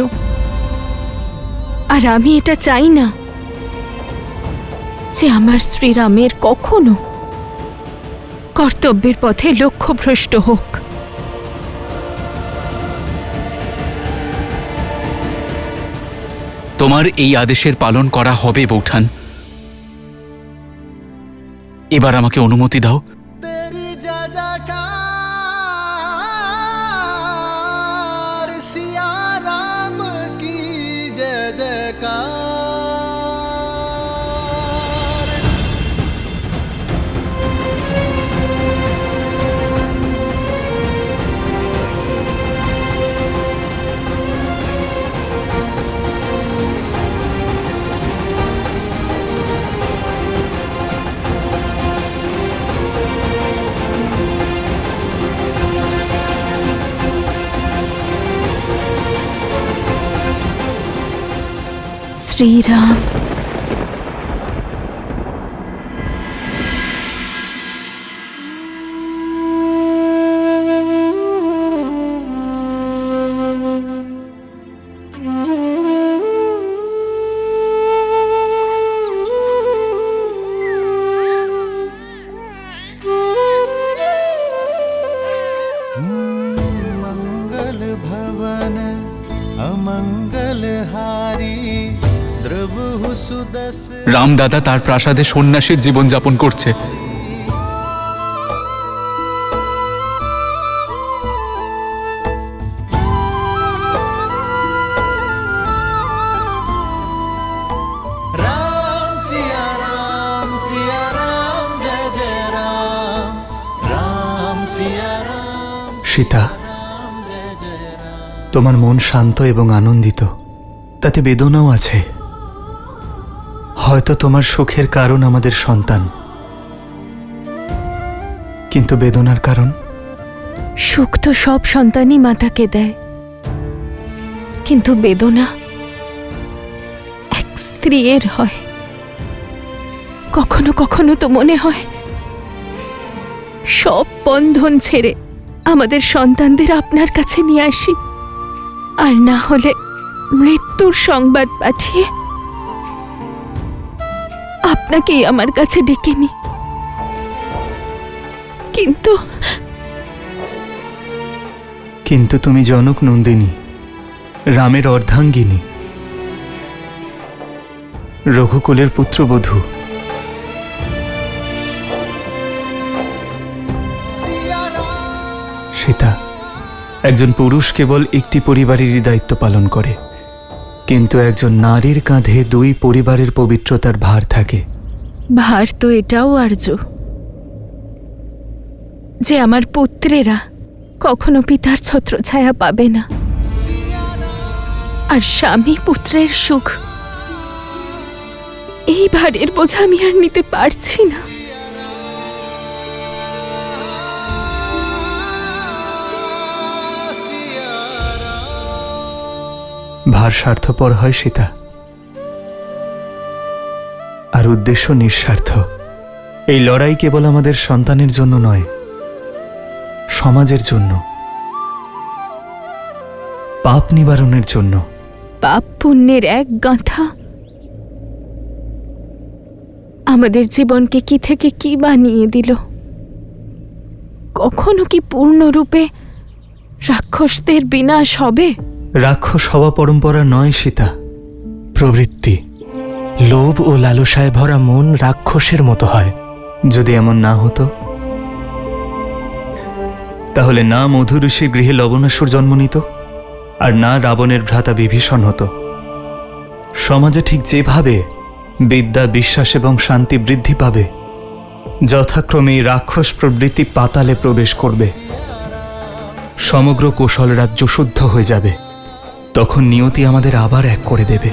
আর আমি এটা চাই না যে আমার শ্রীরামের কখনো কর্তব্যের পথে লক্ষ্যভ্রষ্ট হোক। তোমার এই আদেশের পালন করা হবে বৌঠান। এবার আমাকে অনুমতি দাও। तेरी जय जयकार सिया राम की जय जयकार। শ্রীরাম अमंगलहारी द्रव सुदस রামদাদা তার প্রাসাদে সন্ন্যাসীর জীবনযাপন করছে। राम सिया राम जय जय राम राम सिया राम সীতা, তোমার মন শান্ত এবং আনন্দিত, তাতে বেদনাও আছে। হয়তো তোমার সুখের কারণ আমাদের সন্তান, কিন্তু বেদনার কারণ? সুখ তো সব সন্তানই মাতাকে দেয়, কিন্তু বেদনা এক স্ত্রীর হয়। কখনো কখনো তো মনে হয় সব বন্ধন ছেড়ে আমাদের সন্তানদের আপনার কাছে নিয়ে আসি, আর না হলে মৃত্যুর সংবাদ পাঠিয়ে আপনাকেই আমার কাছে ডেকে নি। কিন্তু তুমি জনক নন্দিনী, রামের অর্ধাঙ্গিনী, রঘুকুলের পুত্রবধূ। সীতা, একজন পুরুষ কেবল একটি পরিবারেরই দায়িত্ব পালন করে, কিন্তু একজন নারীর কাঁধে দুই পরিবারের পবিত্রতার ভার থাকে। ভার তো এটাও আর্য যে আমার পুত্রেরা কখনো পিতার ছত্রছায়া পাবে না, আর স্বামী পুত্রের সুখ, এই ভারের বোঝা আমি আর নিতে পারছি না। ভার স্বার্থপর হয় সীতা, আর উদ্দেশ্য নিঃস্বার্থ। এই লড়াই কেবল আমাদের সন্তানের জন্য নয়, সমাজের জন্য, পাপ নিবারণের জন্য। পাপ পুণ্যের এক গাঁথা আমাদের জীবনকে কি থেকে কি বানিয়ে দিল। কখনো কি পূর্ণরূপে রাক্ষসদের বিনাশ হবে? রাক্ষস হওয়া পরম্পরা নয় সীতা, প্রবৃত্তি। লোভ ও লালসায় ভরা মন রাক্ষসের মতো হয়। যদি এমন না হতো, তাহলে না মধু ঋষির গৃহে লবণাসুর জন্ম নিত, আর না রাবণের ভ্রাতা বিভীষণ হতো। সমাজে ঠিক যেভাবে বিদ্যা, বিশ্বাস এবং শান্তি বৃদ্ধি পাবে, যথাক্রমে এই রাক্ষস প্রবৃত্তি পাতালে প্রবেশ করবে। সমগ্র কৌশল রাজ্য শুদ্ধ হয়ে যাবে। তখন নিয়তি আমাদের আবার এক করে দেবে।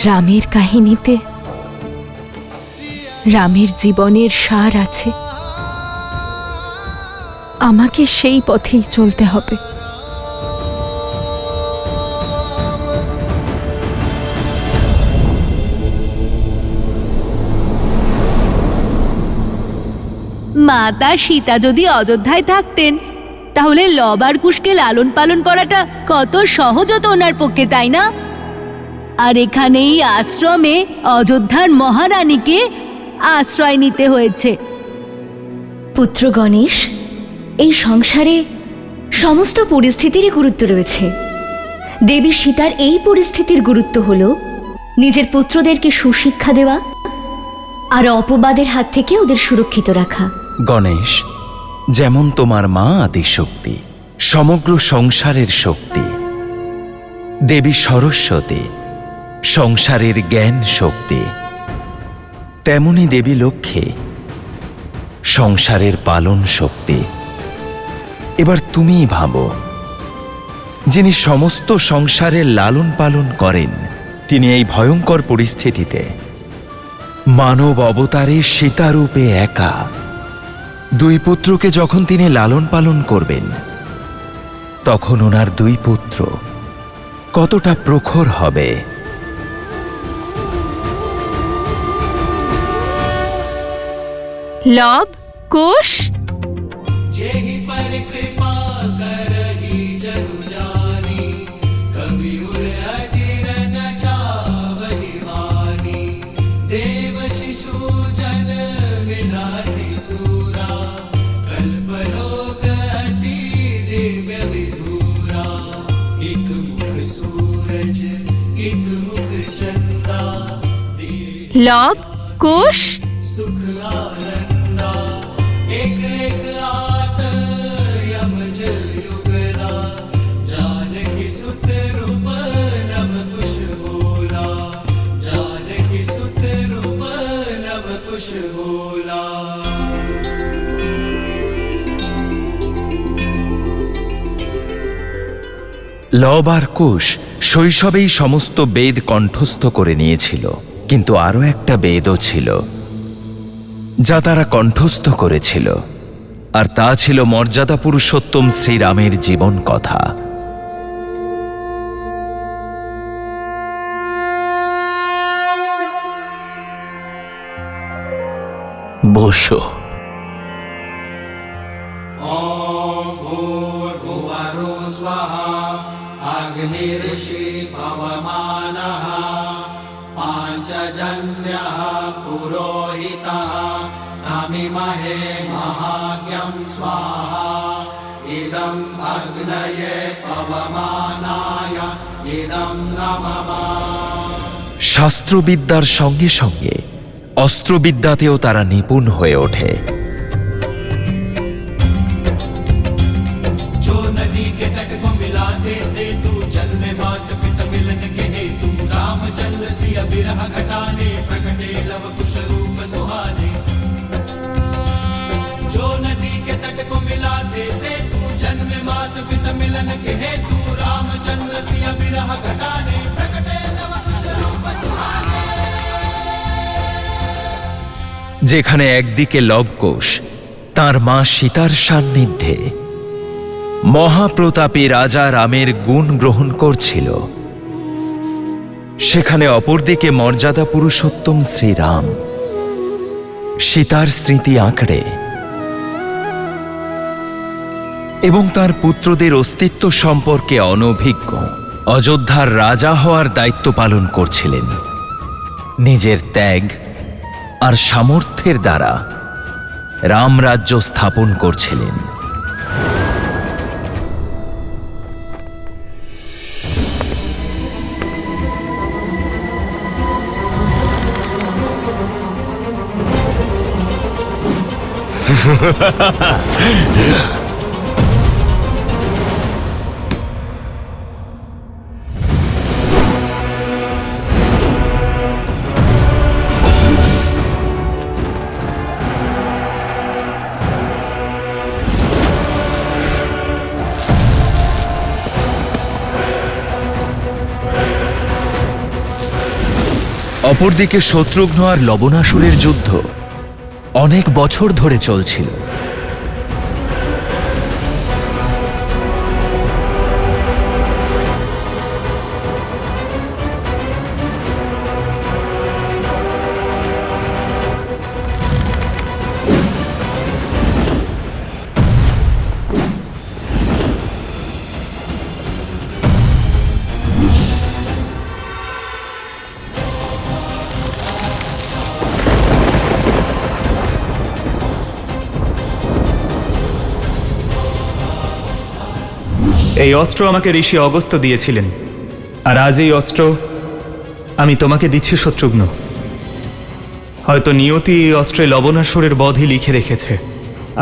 রামের কাহিনীতে রামের জীবনের সার আছে। আমাকে সেই পথেই চলতে হবে। মাতা সীতা যদি অযোধ্যায় থাকতেন, তাহলে লব আর কুশকে লালন পালন করাটা কত সহজ হতো ওনার পক্ষে, তাই না? আর এখানেই আশ্রমে অযোধ্যার মহারানীকে আশ্রয় নিতে হয়েছে। পুত্র গণেশ, এই সংসারে সমস্ত পরিস্থিতিরই গুরুত্ব রয়েছে। দেবী সীতার এই পরিস্থিতির গুরুত্ব হল নিজের পুত্রদেরকে সুশিক্ষা দেওয়া আর অপবাদের হাত থেকে ওদের সুরক্ষিত রাখা। গণেশ, যেমন তোমার মা আদিশক্তি, সমগ্র সংসারের শক্তি, দেবী সরস্বতী সংসারের জ্ঞান শক্তি, তেমনি দেবী লক্ষ্মী সংসারের পালন শক্তি। এবার তুমিই ভাবো, যিনি সমস্ত সংসারের লালন পালন করেন, তিনি এই ভয়ঙ্কর পরিস্থিতিতে মানব অবতারে সীতারূপে একা দুই পুত্রকে যখন তিনি লালন পালন করবেন, তখন ওনার দুই পুত্র কতটা প্রখর হবে। লব, কুশ, जेहि पर कृपा करहि जनु जानी, कवि उर अजिर न चावहि वानी। লব কুশ লব আর কুশ শৈশবেই সমস্ত বেদ কণ্ঠস্থ করে নিয়েছিল, কিন্তু আরও একটা বেদও ছিল যা তারা কণ্ঠস্থ করেছিল, আর তা ছিল মর্যাদা পুরুষোত্তম শ্রীরামের জীবন কথা। বসো। अग्निर्षि पवमानः पाञ्चजन्यः पुरोहितः नमिमहे महाज्ञं स्वाहा इदम् अग्नये पवमानाय इदं नमः। শাস্ত্রবিদ্যার সঙ্গে সঙ্গে অস্ত্রবিদ্যাতেও তারা নিপুণ হয়ে ওঠে। विरह घटाने प्रकटे लव कुश रूप सुहाने जो नदी के तट को मिलाते से तू जन्म मात पिता मिलन के हेतु रामचंद्र सिया विरह घटाने प्रकटे लव कुश रूप सुहाने। যেখানে একদিকে লবকুশ তার মা সীতার সান্নিধ্যে মহাপ্রতাপী রাজা রামের গুণ গ্রহণ করছিল, সেখানে অপরদিকে মর্যাদা পুরুষোত্তম শ্রীরাম সীতার স্মৃতি আঁকড়ে এবং তার পুত্রদের অস্তিত্ব সম্পর্কে অনভিজ্ঞ অযোধ্যার রাজা হওয়ার দায়িত্ব পালন করছিলেন। নিজের ত্যাগ আর সামর্থ্যের দ্বারা রামরাজ্য স্থাপন করছিলেন। অপরদিকে শত্রুঘ্ন আর লবণাসুরের যুদ্ধ অনেক বছর ধরে চলছিল। এই অস্ত্র আমাকে ঋষি অগস্ত্য দিয়েছিলেন, আর আজ এই অস্ত্র আমি তোমাকে দিচ্ছি শত্রুঘ্ন। হয়তো নিয়তি এই অস্ত্রে লবণাসুরের বধই লিখে রেখেছে,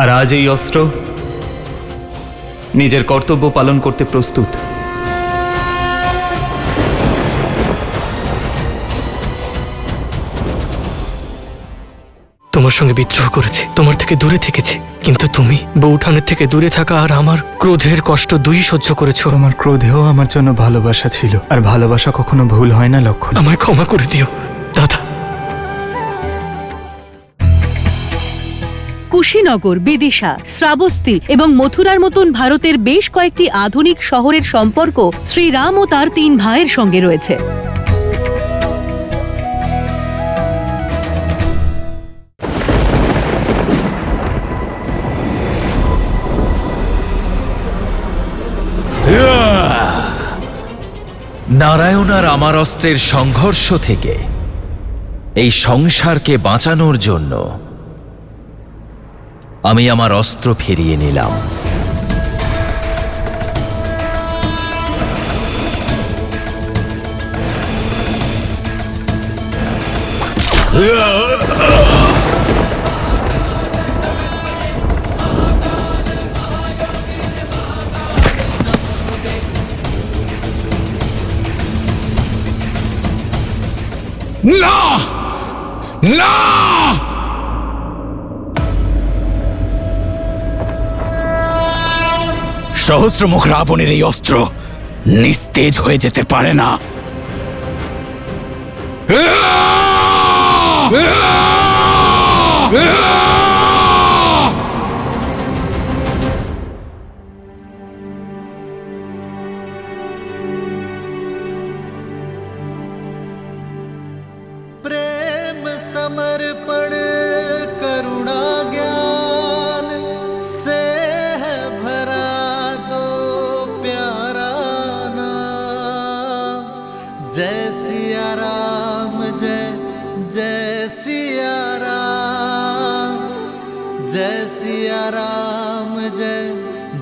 আর আজ এই অস্ত্র নিজের কর্তব্য পালন করতে প্রস্তুত। তোমার সঙ্গে বিদ্রোহ করেছি, তোমার থেকে দূরে থেকেছি, কিন্তু তুমি বউঠানের থেকে দূরে থাকা আর আমার ক্রোধের কষ্ট দুই সহ্য করেছো। তোমার ক্রোধেও আমার জন্য ভালোবাসা ছিল, আর ভালোবাসা কখনো ভুল হয় না লক্ষণ। আমায় ক্ষমা করে দিও দাদা। কুশীনগর, বিদিশা, শ্রাবস্তি এবং মথুরার মতন ভারতের বেশ কয়েকটি আধুনিক শহরের সম্পর্ক শ্রীরাম ও তার 3 ভাইয়ের সঙ্গে রয়েছে। নারায়ণ আর আমার অস্ত্রের সংঘর্ষ থেকে এই সংসারকে বাঁচানোর জন্য আমি আমার অস্ত্র ফিরিয়ে নিলাম। না না সহস্রমুখ রাবণের এই অস্ত্র নিস্তেজ হয়ে যেতে পারে না। प्रेम समर्पण करुणा ज्ञान से है भरा दो प्यारा नाम। जय सिया राम जय जय सिया राम, जय सिया राम जय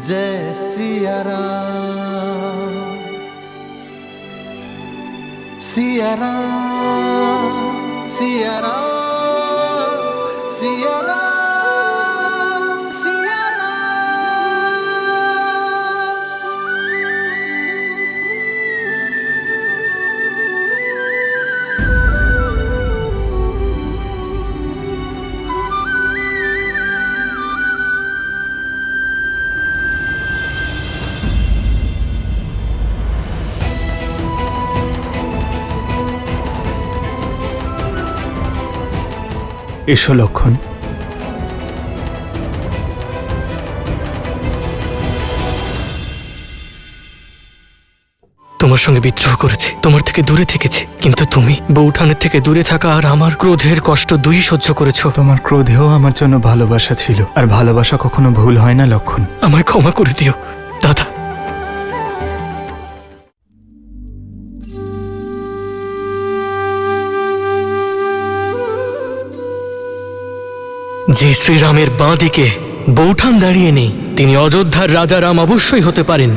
जय सिया राम। सिया राम सिया राम सिया राम सिया এসো লক্ষণ। তোমার সঙ্গে বিদ্রোহ করেছি, তোমার থেকে দূরে থেকেছি, কিন্তু তুমি বউঠানের থেকে দূরে থাকা আর আমার ক্রোধের কষ্ট দুই সহ্য করেছো। তোমার ক্রোধেও আমার জন্য ভালোবাসা ছিল, আর ভালোবাসা কখনো ভুল হয় না লক্ষণ। আমায় ক্ষমা করে দিও দাদা। যে শ্রীরামের বাঁ দিকে বৌঠান দাঁড়িয়ে নেই, তিনি অযোধ্যার রাজা রাম অবশ্যই হতে পারেন,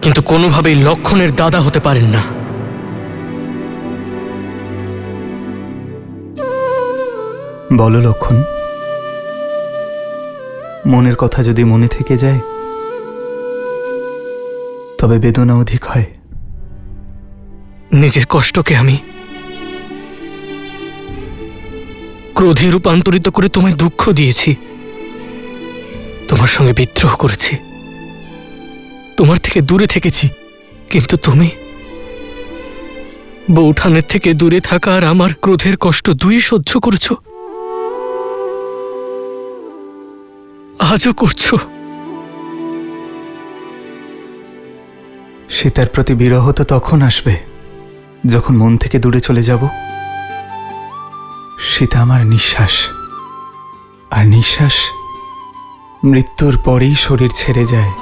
কিন্তু কোনোভাবেই লক্ষণের দাদা হতে পারেন না। বলো লক্ষণ, মনের কথা যদি মনে থেকে যায় তবে বেদনা অধিক হয়। নিজের কষ্টকে আমি ক্রোধে রূপান্তরিত করে তোমায় দুঃখ দিয়েছি, তোমার সঙ্গে বিদ্রোহ করেছি, তোমার থেকে দূরে থেকেছি, কিন্তু তুমি বউঠানের থেকে দূরে থাকা আর আমার ক্রোধের কষ্ট দুই সহ্য করেছ, আজও করছো। সীতার প্রতি বিরহ তো তখন আসবে যখন মন থেকে দূরে চলে যাব। সীতা আমার নিঃশ্বাস, আর নিঃশ্বাস মৃত্যুর পরেই শরীর ছেড়ে যায়।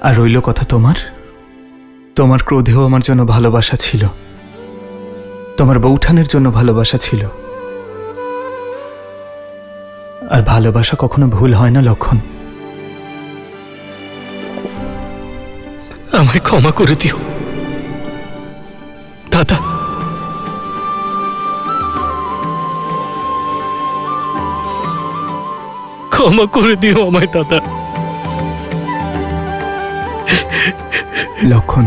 আর রইল কথা তোমার, তোমার ক্রোধেও আমার জন্য ভালোবাসা ছিল, তোমার বউঠানের জন্য ভালোবাসা ছিল, আর ভালোবাসা কখনো ভুল হয় না লক্ষণ। আমায় ক্ষমা করে দিও দাদা। ক্ষমা করে দিও আমায় দাদা। লক্ষণ,